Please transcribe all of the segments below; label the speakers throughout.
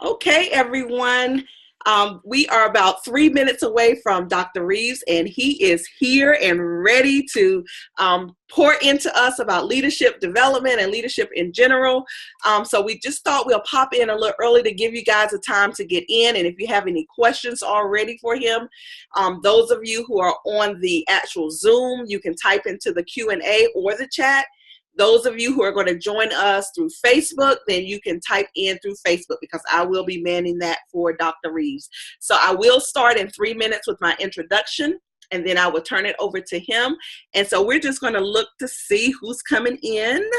Speaker 1: Okay, everyone. We are about 3 minutes away from Dr. Reeves, and he is here and ready to pour into us about leadership development and leadership in general. So we just thought we'll pop in a little early to give you guys a time to get in. And if you have any questions already for him, those of you who are on the actual Zoom, you can type into the Q&A or the chat. Those of you who are going to join us through Facebook, then you can type in through Facebook because I will be manning that for Dr. Reeves. So I will start in 3 minutes with my introduction, and then I will turn it over to him. And so we're just going to look to see who's coming in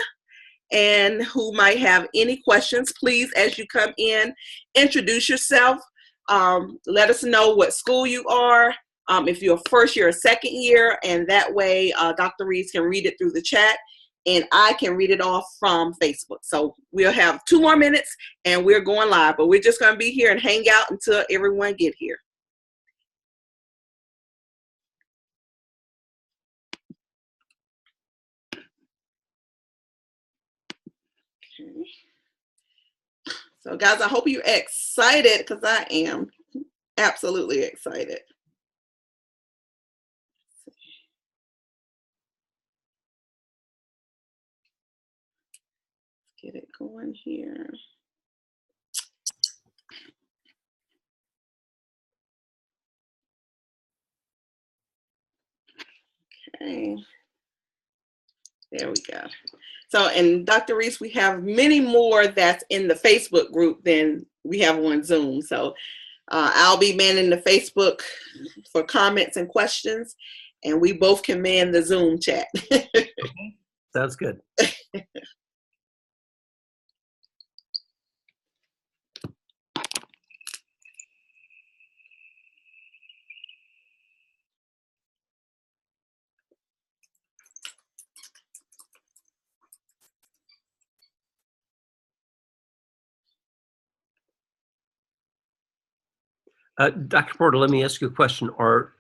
Speaker 1: and who might have any questions. Please, as you come in, introduce yourself. Let us know what school you are, if you're a first year or second year, and that way Dr. Reeves can read it through the chat. And I can read it off from Facebook. So we'll have 2 more minutes and we're going live, but we're just going to be here and hang out until everyone get here. Okay. So guys, I hope you're excited because I am absolutely excited. Get it going here. Okay. There we go. So, and Dr. Reese, we have many more that's in the Facebook group than we have on Zoom. So I'll be manning the Facebook for comments and questions, and we both can man the Zoom chat.
Speaker 2: Sounds good. Dr. Porter, let me ask you a question. Are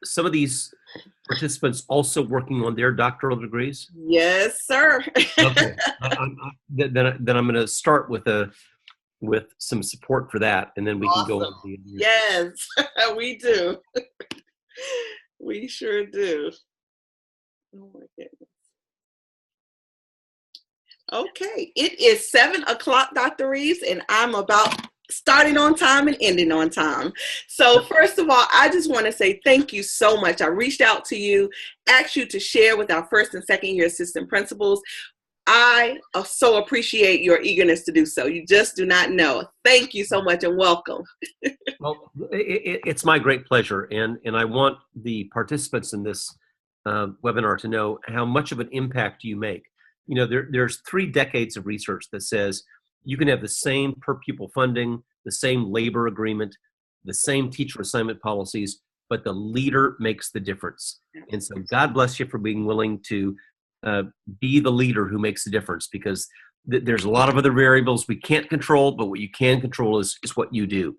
Speaker 2: some of these participants also working on their doctoral degrees?
Speaker 1: Yes, sir.
Speaker 2: Okay. Then I'm going to start with some support for that, and then we can go on to the interview.
Speaker 1: Yes, we do. We sure do. Oh my goodness. Okay, it is 7 o'clock, Dr. Reeves, and I'm about starting on time and ending on time. So first of all, I just want to say thank you so much. I reached out to you, asked you to share with our first and second year assistant principals. I so appreciate your eagerness to do so. You just do not know. Thank you so much and welcome.
Speaker 2: Well, it's my great pleasure, and I want the participants in this webinar to know how much of an impact you make. You know, there's 3 decades of research that says you can have the same per pupil funding, the same labor agreement, the same teacher assignment policies, but the leader makes the difference. And so God bless you for being willing to be the leader who makes the difference, because there's a lot of other variables we can't control, but what you can control is what you do.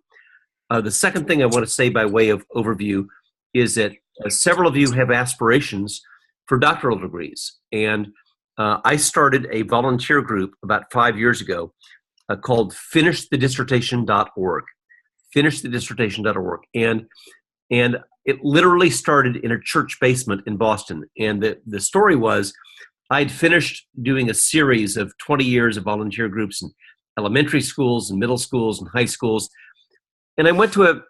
Speaker 2: The second thing I want to say by way of overview is that several of you have aspirations for doctoral degrees. And I started a volunteer group about 5 years ago called finishthedissertation.org. Finishthedissertation.org. And it literally started in a church basement in Boston. And the story was, I'd finished doing a series of 20 years of volunteer groups in elementary schools and middle schools and high schools. And I went to a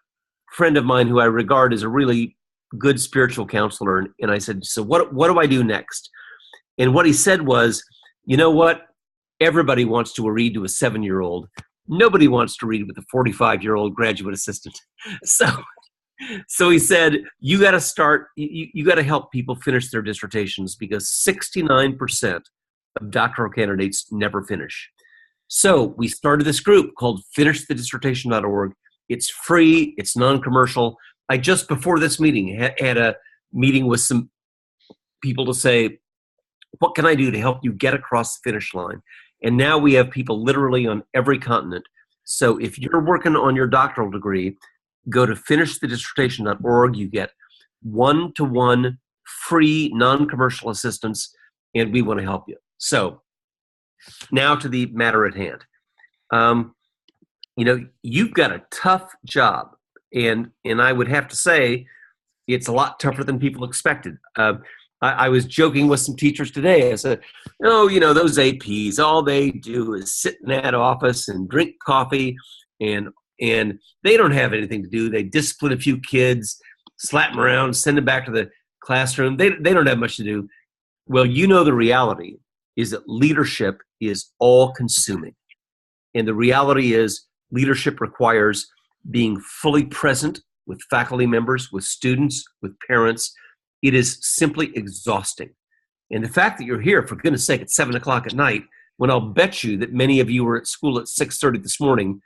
Speaker 2: friend of mine who I regard as a really good spiritual counselor. And I said, so what do I do next? And what he said was, you know what? Everybody wants to read to a 7-year-old. Nobody wants to read with a 45-year-old graduate assistant. So he said, you got to start, you got to help people finish their dissertations, because 69% of doctoral candidates never finish. So we started this group called finishthedissertation.org. It's free. It's non-commercial. I just before this meeting had a meeting with some people to say, what can I do to help you get across the finish line? And now we have people literally on every continent. So if you're working on your doctoral degree, go to finishthedissertation.org. You get 1-to-1 free non-commercial assistance, and we want to help you. So now to the matter at hand. you've got a tough job, and I would have to say it's a lot tougher than people expected. I was joking with some teachers today. I said, "Oh, those APs, all they do is sit in that office and drink coffee, and and they don't have anything to do. They discipline a few kids, slap them around, send them back to the classroom. They don't have much to do." Well, the reality is that leadership is all consuming. And the reality is leadership requires being fully present with faculty members, with students, with parents. It is simply exhausting. And the fact that you're here, for goodness sake, at 7 o'clock at night, when I'll bet you that many of you were at school at 6:30 this morning,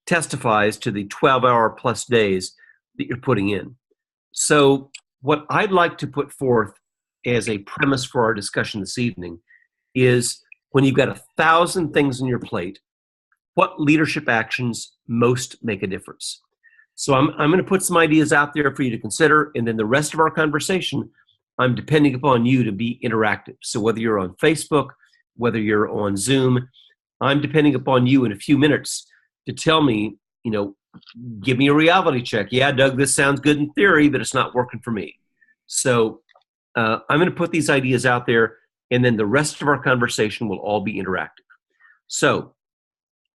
Speaker 2: testifies to the 12-hour plus days that you're putting in. So what I'd like to put forth as a premise for our discussion this evening is, when you've got 1,000 things on your plate, what leadership actions most make a difference? So I'm going to put some ideas out there for you to consider, and then the rest of our conversation, I'm depending upon you to be interactive. So whether you're on Facebook, whether you're on Zoom, I'm depending upon you in a few minutes to tell me, give me a reality check. Yeah, Doug, this sounds good in theory, but it's not working for me. So I'm going to put these ideas out there, and then the rest of our conversation will all be interactive. So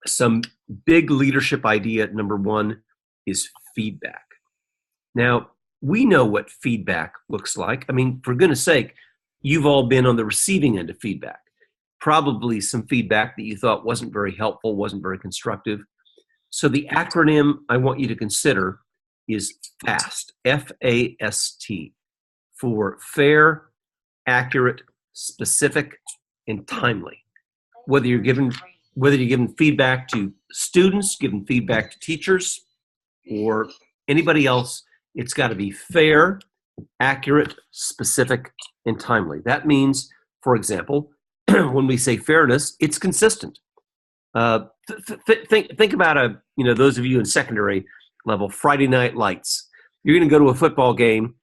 Speaker 2: some big leadership idea number one is feedback. Now, we know what feedback looks like. I mean, for goodness sake, you've all been on the receiving end of feedback. Probably some feedback that you thought wasn't very helpful, wasn't very constructive. So the acronym I want you to consider is FAST, F-A-S-T, for fair, accurate, specific, and timely. Whether you're giving feedback to students, giving feedback to teachers, or anybody else, it's got to be fair, accurate, specific, and timely. That means, for example, when we say fairness, it's consistent. Think about those of you in secondary level, Friday Night Lights. You're going to go to a football game,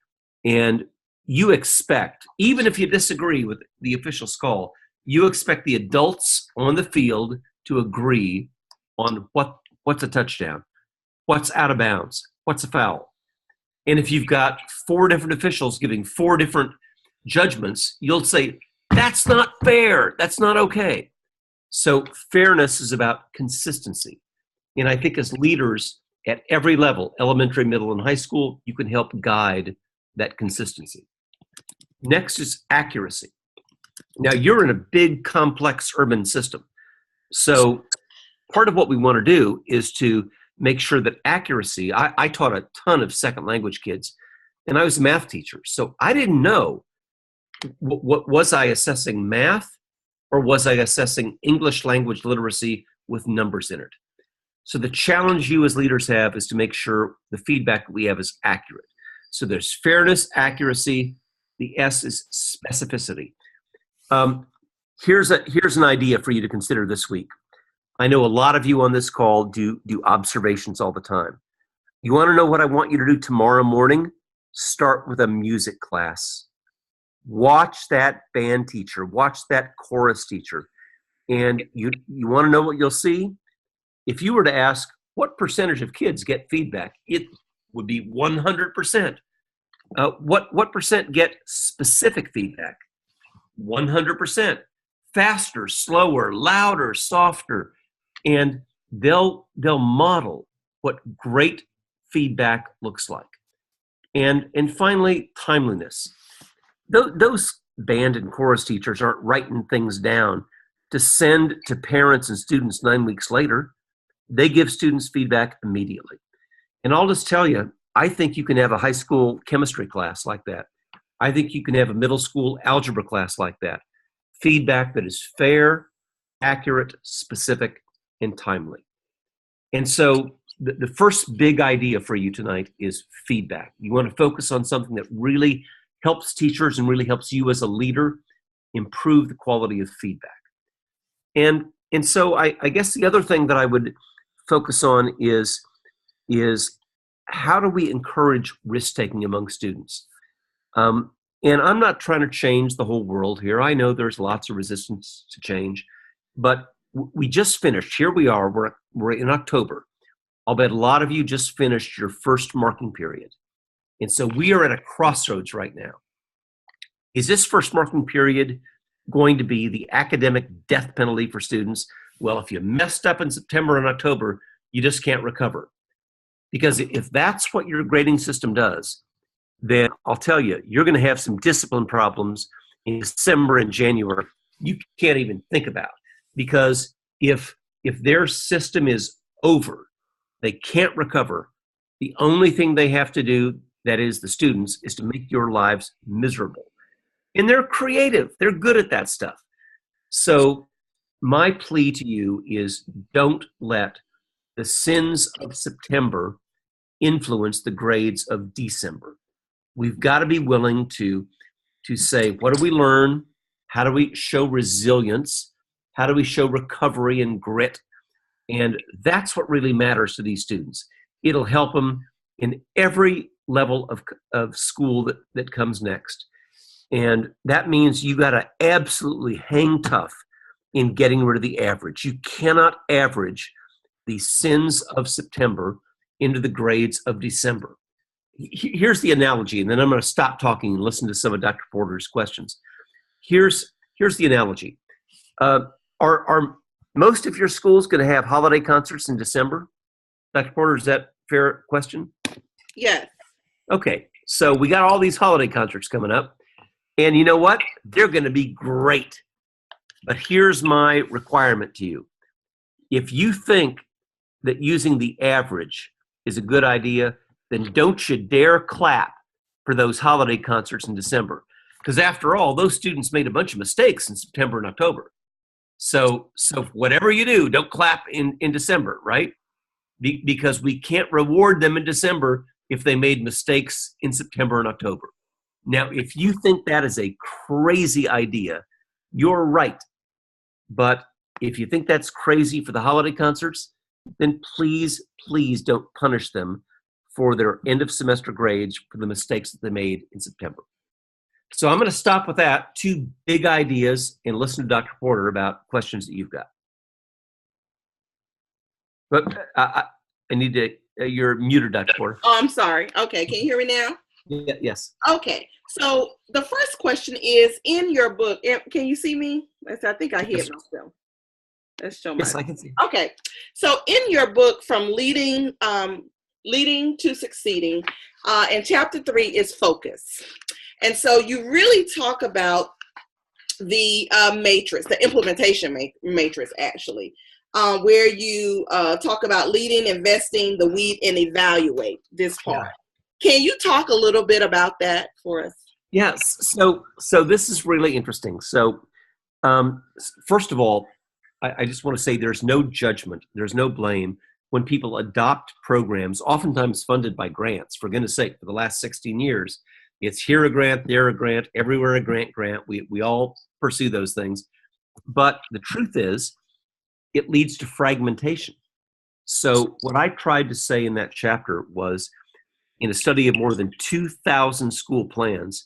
Speaker 2: and you expect, even if you disagree with the official's call, you expect the adults on the field to agree on what's a touchdown, what's out of bounds, what's a foul. And if you've got 4 different officials giving 4 different judgments, you'll say, that's not fair, that's not okay. So fairness is about consistency. And I think as leaders at every level, elementary, middle, and high school, you can help guide that consistency. Next is accuracy. Now, you're in a big, complex urban system. So part of what we want to do is to make sure that accuracy, I taught a ton of second language kids, and I was a math teacher. So I didn't know, what was I assessing math, or was I assessing English language literacy with numbers in it? So the challenge you as leaders have is to make sure the feedback that we have is accurate. So there's fairness, accuracy. The S is specificity. Here's an idea for you to consider this week. I know a lot of you on this call do observations all the time. You want to know what I want you to do tomorrow morning? Start with a music class. Watch that band teacher, watch that chorus teacher. And you want to know what you'll see? If you were to ask, what percentage of kids get feedback? It would be 100%. What percent get specific feedback? 100%. Faster, slower, louder, softer. And they'll model what great feedback looks like. And finally, timeliness. Those band and chorus teachers aren't writing things down to send to parents and students 9 weeks later. They give students feedback immediately. And I'll just tell you, I think you can have a high school chemistry class like that. I think you can have a middle school algebra class like that. Feedback that is fair, accurate, specific, and timely. And so the first big idea for you tonight is feedback. You want to focus on something that really helps teachers and really helps you as a leader improve the quality of feedback. And so I guess the other thing that I would focus on is how do we encourage risk-taking among students? And I'm not trying to change the whole world here. I know there's lots of resistance to change, but we just finished. Here we are. We're in October. I'll bet a lot of you just finished your first marking period. And so we are at a crossroads right now. Is this first marking period going to be the academic death penalty for students? Well, if you messed up in September and October, you just can't recover. Because if that's what your grading system does, then I'll tell you, you're going to have some discipline problems in December and January you can't even think about. Because if their system is over, they can't recover. The only thing they have to do, that is the students, is to make your lives miserable. And they're creative. They're good at that stuff. So my plea to you is don't let the sins of September influence the grades of December. We've got to be willing to say, what do we learn? How do we show resilience? How do we show recovery and grit? And that's what really matters to these students. It'll help them in every level of school that comes next. And that means you got to absolutely hang tough in getting rid of the average. You cannot average the sins of September into the grades of December. Here's the analogy, and then I'm going to stop talking and listen to some of Dr. Porter's questions. Here's the analogy. Are most of your schools going to have holiday concerts in December? Dr. Porter, is that a fair question?
Speaker 1: Yes.
Speaker 2: Okay, so we got all these holiday concerts coming up, and you know what? They're going to be great. But here's my requirement to you. If you think that using the average is a good idea, then don't you dare clap for those holiday concerts in December. Because after all, those students made a bunch of mistakes in September and October. So whatever you do, don't clap in December, right? Because we can't reward them in December if they made mistakes in September and October. Now, if you think that is a crazy idea, you're right. But if you think that's crazy for the holiday concerts, then please, please don't punish them for their end of semester grades for the mistakes that they made in September. So I'm going to stop with that, 2 big ideas, and listen to Dr. Porter about questions that you've got. But I need to, you're muted, Dr. Porter.
Speaker 1: Oh, I'm sorry. Okay, can you hear me now?
Speaker 2: Yeah, yes.
Speaker 1: Okay, so the first question is, in your book, can you see me? I think I hit myself. Let's show my.
Speaker 2: Yes, I can see.
Speaker 1: Okay, so in your book, From Leading to Succeeding, and chapter 3 is focus. And so you really talk about the matrix, the implementation matrix, actually, where you talk about leading, investing, the weed, and evaluate this part. Yeah. Can you talk a little bit about that for us?
Speaker 2: Yes. So this is really interesting. So first of all, I just want to say there's no judgment, there's no blame when people adopt programs, oftentimes funded by grants. For goodness sake, for the last 16 years, it's here a grant, there a grant, everywhere a grant. We all pursue those things. But the truth is, it leads to fragmentation. So what I tried to say in that chapter was, in a study of more than 2,000 school plans,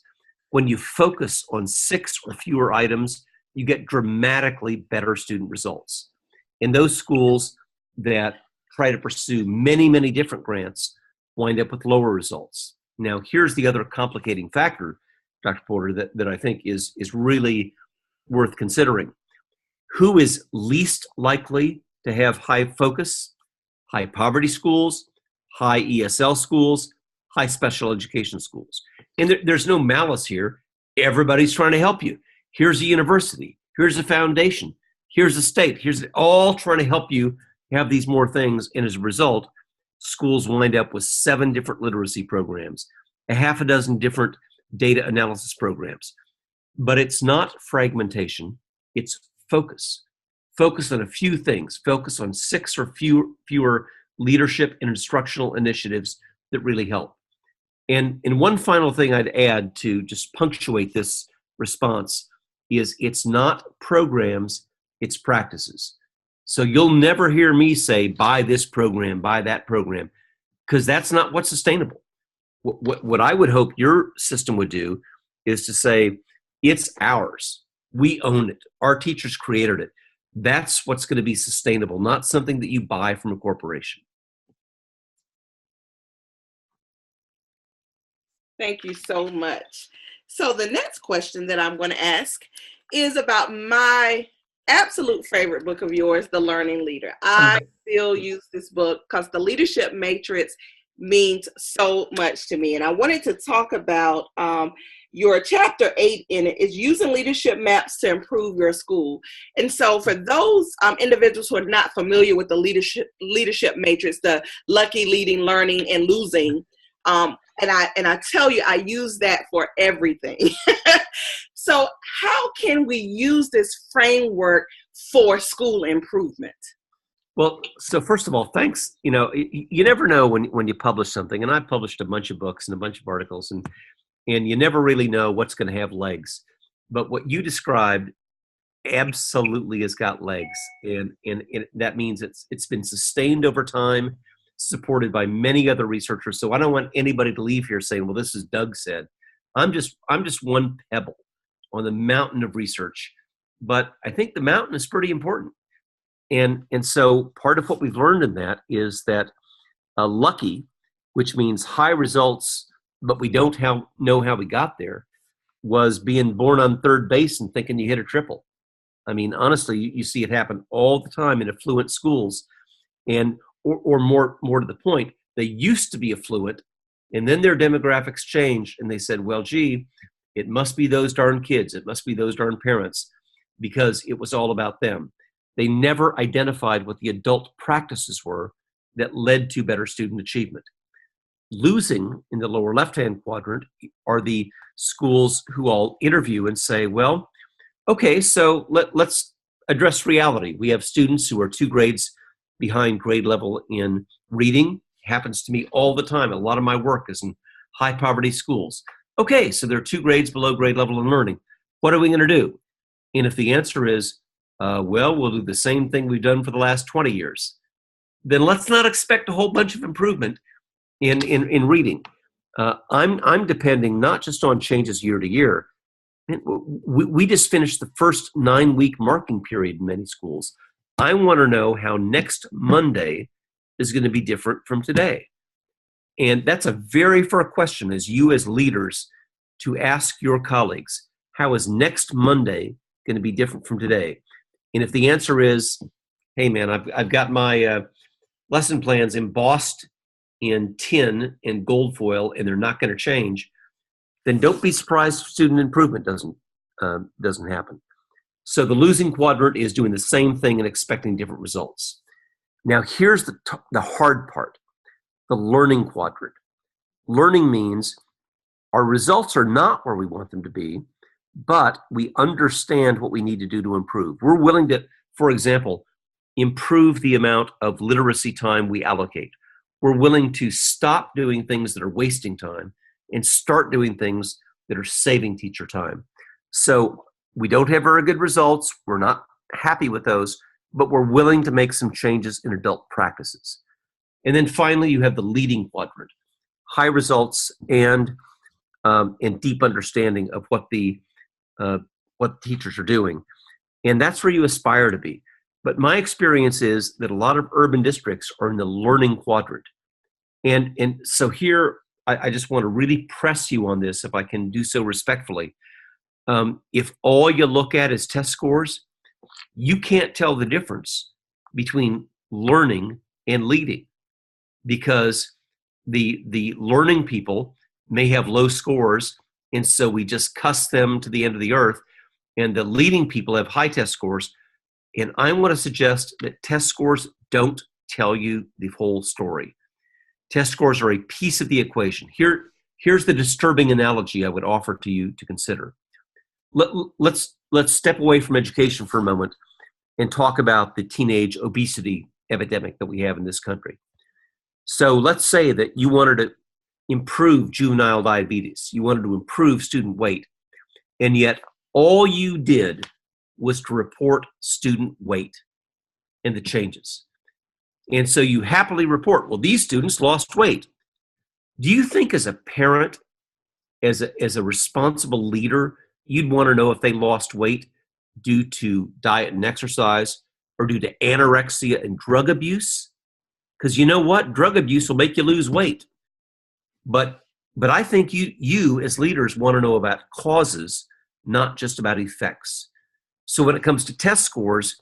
Speaker 2: when you focus on 6 or fewer items, you get dramatically better student results. And those schools that try to pursue many, many different grants wind up with lower results. Now, here's the other complicating factor, Dr. Porter, that I think is really worth considering. Who is least likely to have high focus? High poverty schools, high ESL schools, high special education schools. And there's no malice here. Everybody's trying to help you. Here's a university. Here's a foundation. Here's a state. Here's all trying to help you have these more things. And as a result, schools wind up with 7 different literacy programs, a half a dozen different data analysis programs. But it's not fragmentation. It's focus. Focus on a few things. Focus on 6 or fewer leadership and instructional initiatives that really help. And one final thing I'd add to just punctuate this response is it's not programs, it's practices. So you'll never hear me say, buy this program, buy that program, because that's not what's sustainable. What I would hope your system would do is to say, it's ours. We own it. Our teachers created it. That's what's going to be sustainable, not something that you buy from a corporation.
Speaker 1: Thank you so much. So the next question that I'm going to ask is about my absolute favorite book of yours, The Learning Leader. I still use this book because the leadership matrix means so much to me. And I wanted to talk about your chapter 8 in it is using leadership maps to improve your school. And so for those individuals who are not familiar with the leadership matrix, the lucky, leading, learning, and losing, and I tell you, I use that for everything. So how can we use this framework for school improvement?
Speaker 2: Well, so first of all, thanks. You never know when you publish something, and I've published a bunch of books and a bunch of articles, and you never really know what's going to have legs. But what you described absolutely has got legs, and that means it's been sustained over time, supported by many other researchers. So I don't want anybody to leave here saying, well, this is Doug said. I'm just one pebble on the mountain of research, but I think the mountain is pretty important. And so part of what we've learned in that is that lucky, which means high results, but we don't know how we got there, was being born on third base and thinking you hit a triple. I mean, honestly, you see it happen all the time in affluent schools, and or more to the point, they used to be affluent, and then their demographics changed, and they said, well, gee, it must be those darn kids, it must be those darn parents, because it was all about them. They never identified what the adult practices were that led to better student achievement. Losing in the lower left-hand quadrant are the schools who I'll interview and say, well, okay, so let's address reality. We have students who are 2 grades behind grade level in reading. Happens to me all the time. A lot of my work is in high poverty schools. Okay, so they're 2 grades below grade level in learning. What are we going to do? And if the answer is, well, we'll do the same thing we've done for the last 20 years, then let's not expect a whole bunch of improvement in reading. I'm depending not just on changes year to year. We just finished the first 9-week marking period in many schools. I want to know how next Monday is going to be different from today. And that's a very fair question as you as leaders to ask your colleagues, how is next Monday going to be different from today? And if the answer is, hey man, I've got my lesson plans embossed in tin and gold foil and they're not going to change, then don't be surprised if student improvement doesn't happen. So the losing quadrant is doing the same thing and expecting different results. Now here's the hard part, the learning quadrant. Learning means our results are not where we want them to be, but we understand what we need to do to improve. We're willing to, for example, improve the amount of literacy time we allocate. We're willing to stop doing things that are wasting time and start doing things that are saving teacher time. So we don't have very good results. We're not happy with those, but we're willing to make some changes in adult practices. And then finally, you have the leading quadrant, high results and deep understanding of what teachers are doing. And that's where you aspire to be. But my experience is that a lot of urban districts are in the learning quadrant. And so here, I just want to really press you on this, if I can do so respectfully. If all you look at is test scores, you can't tell the difference between learning and leading, because the learning people may have low scores, and so we just cuss them to the end of the earth, and the leading people have high test scores. And I want to suggest that test scores don't tell you the whole story. Test scores are a piece of the equation. Here's the disturbing analogy I would offer to you to consider. Let's step away from education for a moment and talk about the teenage obesity epidemic that we have in this country. So let's say that you wanted to improve juvenile diabetes. You wanted to improve student weight, and yet all you did was to report student weight and the changes. And so you happily report, well, these students lost weight. Do you think as a parent, as a responsible leader, you'd want to know if they lost weight due to diet and exercise or due to anorexia and drug abuse. Because you know what? Drug abuse will make you lose weight. But I think you as leaders want to know about causes, not just about effects. So when it comes to test scores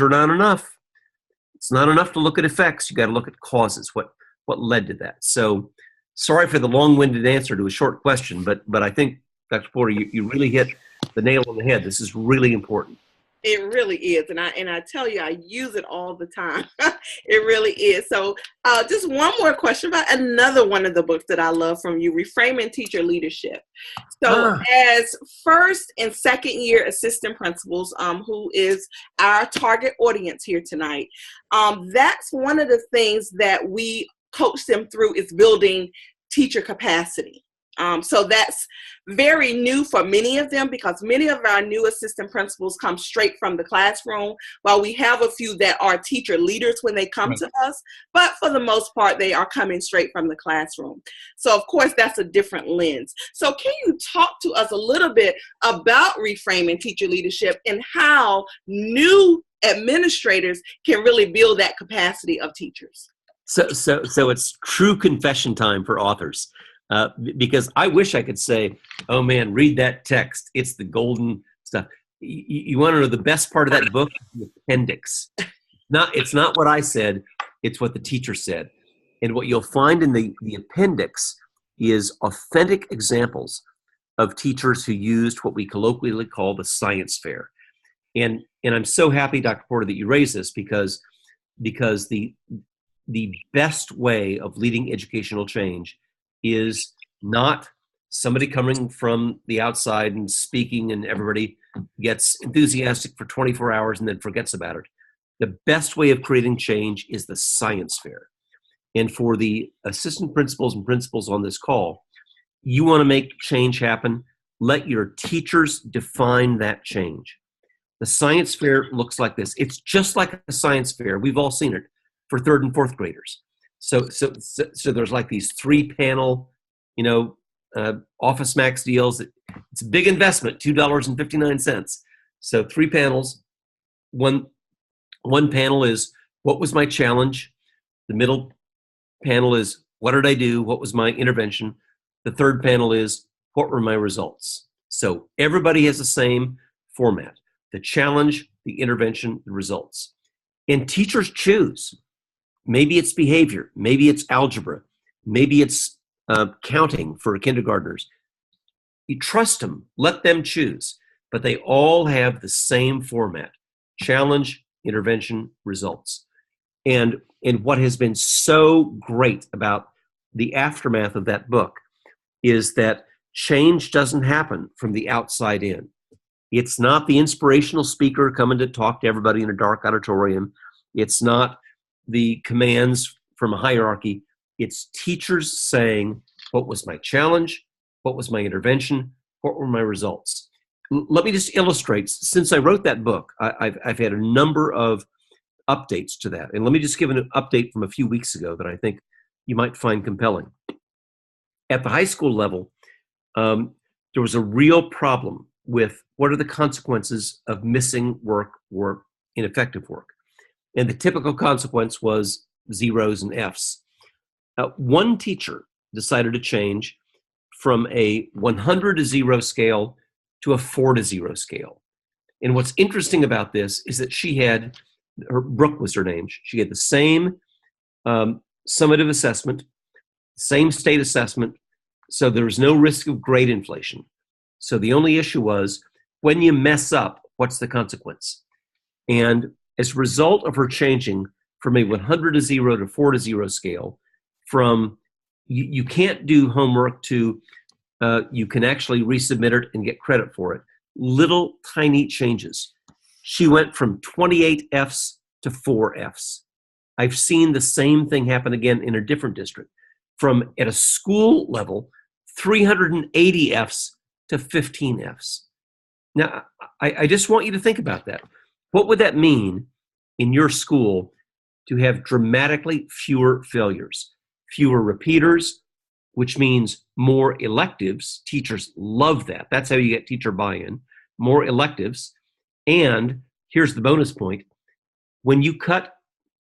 Speaker 2: are not enough. It's not enough to look at effects. You got to look at causes. What led to that? So sorry for the long-winded answer to a short question, but I think, Dr. Porter, you really hit the nail on the head. This is really important.
Speaker 1: It really is, and I tell you, I use it all the time. It really is. So, just one more question about another one of the books that I love from you, Reframing Teacher Leadership. So, as first and second year assistant principals, who is our target audience here tonight, that's one of the things that we coach them through is building teacher capacity. So that's very new for many of them because many of our new assistant principals come straight from the classroom, while we have a few that are teacher leaders when they come to us, but for the most part, they are coming straight from the classroom. So of course, that's a different lens. So can you talk to us a little bit about reframing teacher leadership and how new administrators can really build that capacity of teachers?
Speaker 2: So it's true confession time for authors. Because I wish I could say, oh man, read that text. It's the golden stuff. You want to know the best part of that book? The appendix. It's not what I said. It's what the teacher said. And what you'll find in the appendix is authentic examples of teachers who used what we colloquially call the science fair. And I'm so happy, Dr. Porter, that you raised this because the best way of leading educational change is not somebody coming from the outside and speaking and everybody gets enthusiastic for 24 hours and then forgets about it. The best way of creating change is the science fair. And for the assistant principals and principals on this call, you want to make change happen, let your teachers define that change. The science fair looks like this. It's just like a science fair. We've all seen it for third and fourth graders. So there's like these 3-panel, Office Max deals. It's a big investment, $2.59. So 3 panels. One panel is, what was my challenge? The middle panel is, what did I do? What was my intervention? The third panel is, what were my results? So everybody has the same format: the challenge, the intervention, the results. And teachers choose. Maybe it's behavior. Maybe it's algebra. Maybe it's counting for kindergartners. You trust them. Let them choose. But they all have the same format: challenge, intervention, results. And what has been so great about the aftermath of that book is that change doesn't happen from the outside in. It's not the inspirational speaker coming to talk to everybody in a dark auditorium. It's not the commands from a hierarchy. It's teachers saying, what was my challenge? What was my intervention? What were my results? Let me just illustrate. Since I wrote that book, I've had a number of updates to that. And let me just give an update from a few weeks ago that I think you might find compelling. At the high school level, there was a real problem with what are the consequences of missing work or ineffective work. And the typical consequence was zeros and Fs. One teacher decided to change from a 100 to 0 scale to a 4 to 0 scale. And what's interesting about this is that Brooke was her name, she had the same summative assessment, same state assessment, so there was no risk of grade inflation. So the only issue was, when you mess up, what's the consequence? And as a result of her changing from a 100 to 0 to 4 to 0 scale, from you can't do homework to you can actually resubmit it and get credit for it, little tiny changes. She went from 28 Fs to 4 Fs. I've seen the same thing happen again in a different district. From, at a school level, 380 Fs to 15 Fs. Now, I just want you to think about that. What would that mean in your school to have dramatically fewer failures, fewer repeaters, which means more electives? Teachers love that. That's how you get teacher buy-in. more electives. And here's the bonus point. When you cut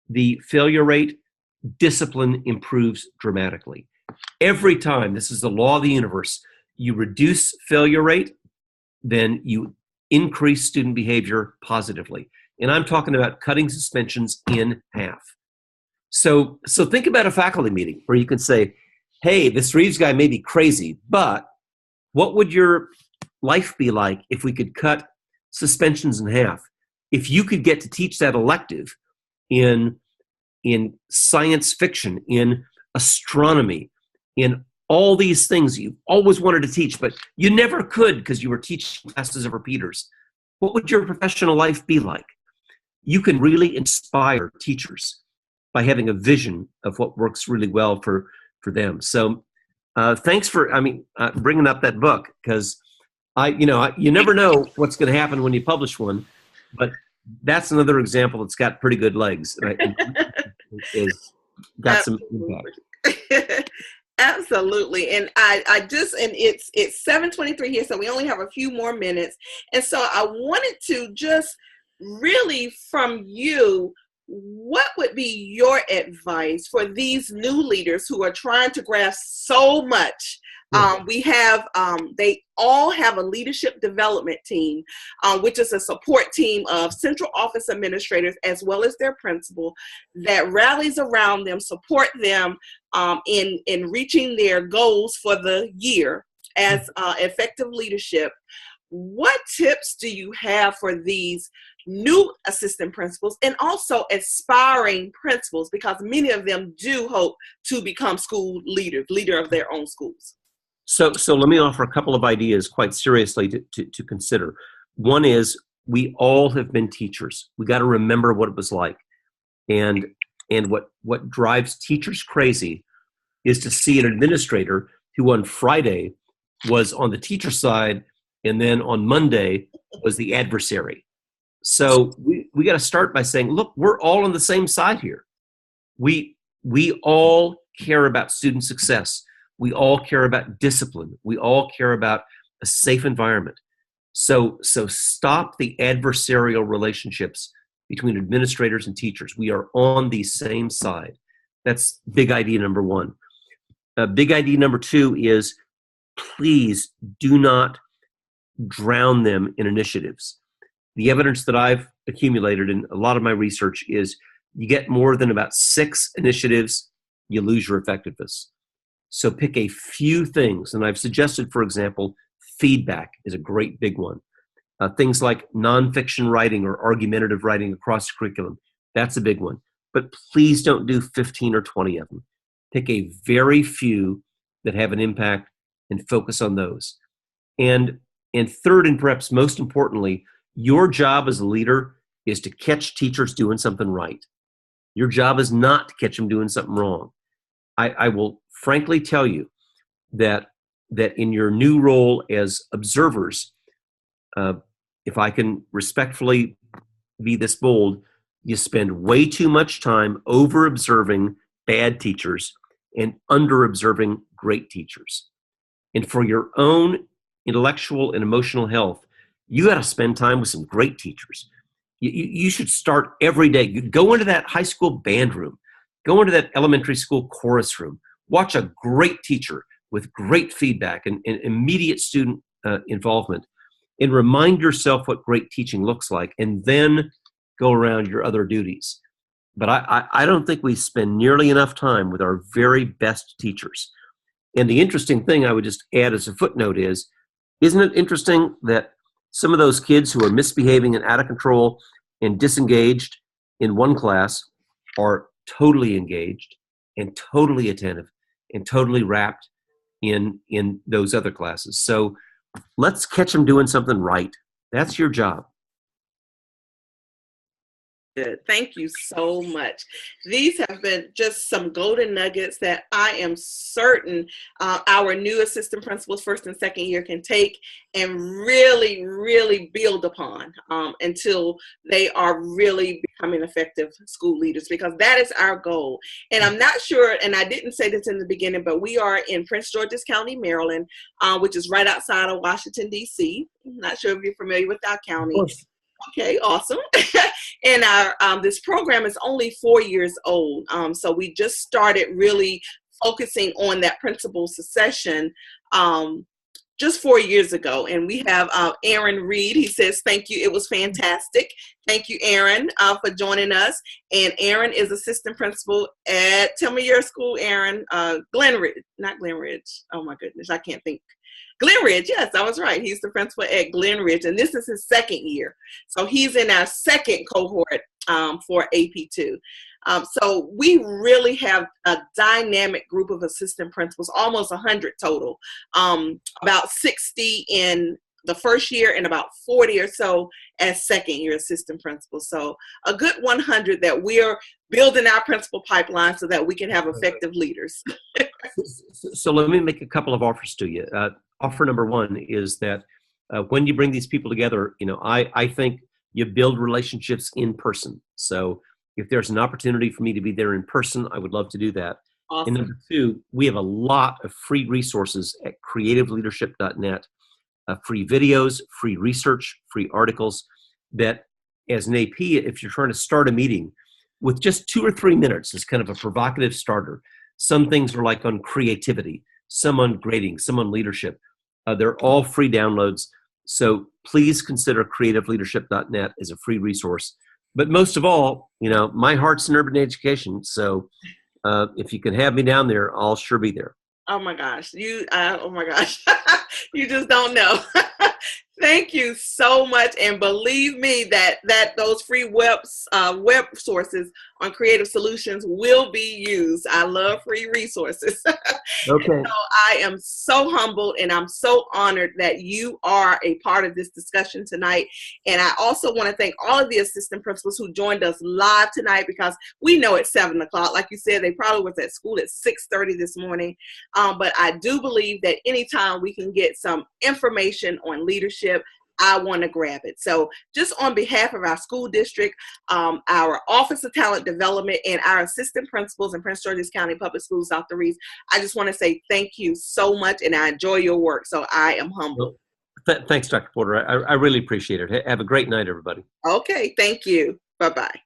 Speaker 2: the failure rate, discipline improves dramatically. Every time, this is the law of the universe, you reduce failure rate, then you increase student behavior positively. And I'm talking about cutting suspensions in half. So think about a faculty meeting where you can say, hey, this Reeves guy may be crazy, but what would your life be like if we could cut suspensions in half? If you could get to teach that elective in science fiction, in astronomy, in all these things you always wanted to teach, but you never could because you were teaching classes of repeaters, what would your professional life be like? You can really inspire teachers by having a vision of what works really well for them. So thanks for bringing up that book, because you never know what's going to happen when you publish one, but that's another example that's got pretty good legs. Right? Is got some impact.
Speaker 1: Absolutely. And it's 7:23 here, so we only have a few more minutes. And so I wanted to just really from you, what would be your advice for these new leaders who are trying to grasp so much? They all have a leadership development team, which is a support team of central office administrators as well as their principal that rallies around them, support them in reaching their goals for the year as effective leadership. What tips do you have for these new assistant principals and also aspiring principals, because many of them do hope to become school leader of their own schools?
Speaker 2: So let me offer a couple of ideas quite seriously to consider. One is, we all have been teachers. We got to remember what it was like. And what drives teachers crazy is to see an administrator who on Friday was on the teacher side and then on Monday was the adversary. So we got to start by saying, look, we're all on the same side here. We all care about student success. We all care about discipline. We all care about a safe environment. So stop the adversarial relationships between administrators and teachers. We are on the same side. That's big idea number one. Big idea number two is, please do not drown them in initiatives. The evidence that I've accumulated in a lot of my research is, you get more than about 6 initiatives, you lose your effectiveness. So pick a few things. And I've suggested, for example, feedback is a great big one. Things like nonfiction writing or argumentative writing across the curriculum, that's a big one. But please don't do 15 or 20 of them. Pick a very few that have an impact and focus on those. And third, and perhaps most importantly, your job as a leader is to catch teachers doing something right. Your job is not to catch them doing something wrong. I will frankly tell you that in your new role as observers, if I can respectfully be this bold, you spend way too much time over observing bad teachers and under observing great teachers. And for your own intellectual and emotional health, you got to spend time with some great teachers. You should start every day. You go into that high school band room, go into that elementary school chorus room, watch a great teacher with great feedback and immediate student involvement, and remind yourself what great teaching looks like, and then go around your other duties. But I don't think we spend nearly enough time with our very best teachers. And the interesting thing I would just add as a footnote is, isn't it interesting that some of those kids who are misbehaving and out of control and disengaged in one class are totally engaged and totally attentive and totally wrapped in those other classes? So let's catch them doing something right. That's your job.
Speaker 1: Good. Thank you so much. These have been just some golden nuggets that I am certain our new assistant principals, first and second year, can take and really, really build upon until they are really becoming effective school leaders, because that is our goal. And I'm not sure, and I didn't say this in the beginning, but we are in Prince George's County, Maryland, which is right outside of Washington, D.C. I'm not sure if you're familiar with our
Speaker 2: Of
Speaker 1: county.
Speaker 2: course.
Speaker 1: Okay, awesome. And our this program is only 4 years old. So we just started really focusing on that principal succession just 4 years ago. And we have Aaron Reed. He says, thank you. It was fantastic. Thank you, Aaron, for joining us. And Aaron is assistant principal at, tell me your school, Aaron, Glenridge, not Glenridge. Oh my goodness, I can't think. Glenridge, yes, I was right. He's the principal at Glenridge, and this is his second year. So he's in our second cohort for AP2. So we really have a dynamic group of assistant principals, almost 100 total, about 60 in the first year and about 40 or so as second year assistant principals. So a good 100 that we're building our principal pipeline so that we can have effective leaders.
Speaker 2: So let me make a couple of offers to you. Offer number one is that when you bring these people together, I think you build relationships in person. So if there's an opportunity for me to be there in person, I would love to do that.
Speaker 1: Awesome.
Speaker 2: And number two, we have a lot of free resources at creativeleadership.net, free videos, free research, free articles that as an AP, if you're trying to start a meeting with just 2 or 3 minutes as kind of a provocative starter, some things are like on creativity, some on grading, some on leadership. They're all free downloads. So please consider creativeleadership.net as a free resource. But most of all, my heart's in urban education. So if you can have me down there, I'll sure be there.
Speaker 1: Oh my gosh. Oh my gosh. You just don't know. Thank you so much. And believe me that those free web sources on Creative Solutions will be used. I love free resources.
Speaker 2: Okay.
Speaker 1: So I am so humbled and I'm so honored that you are a part of this discussion tonight. And I also want to thank all of the assistant principals who joined us live tonight, because we know it's 7 o'clock. Like you said, they probably was at school at 6:30 this morning. But I do believe that anytime we can get some information on leadership, I want to grab it. So just on behalf of our school district, our Office of Talent Development, and our assistant principals in Prince George's County Public Schools, Dr. Reeves, I just want to say thank you so much, and I enjoy your work. So I am humbled.
Speaker 2: Thanks, Dr. Porter. I really appreciate it. Have a great night, everybody.
Speaker 1: Okay, thank you. Bye-bye.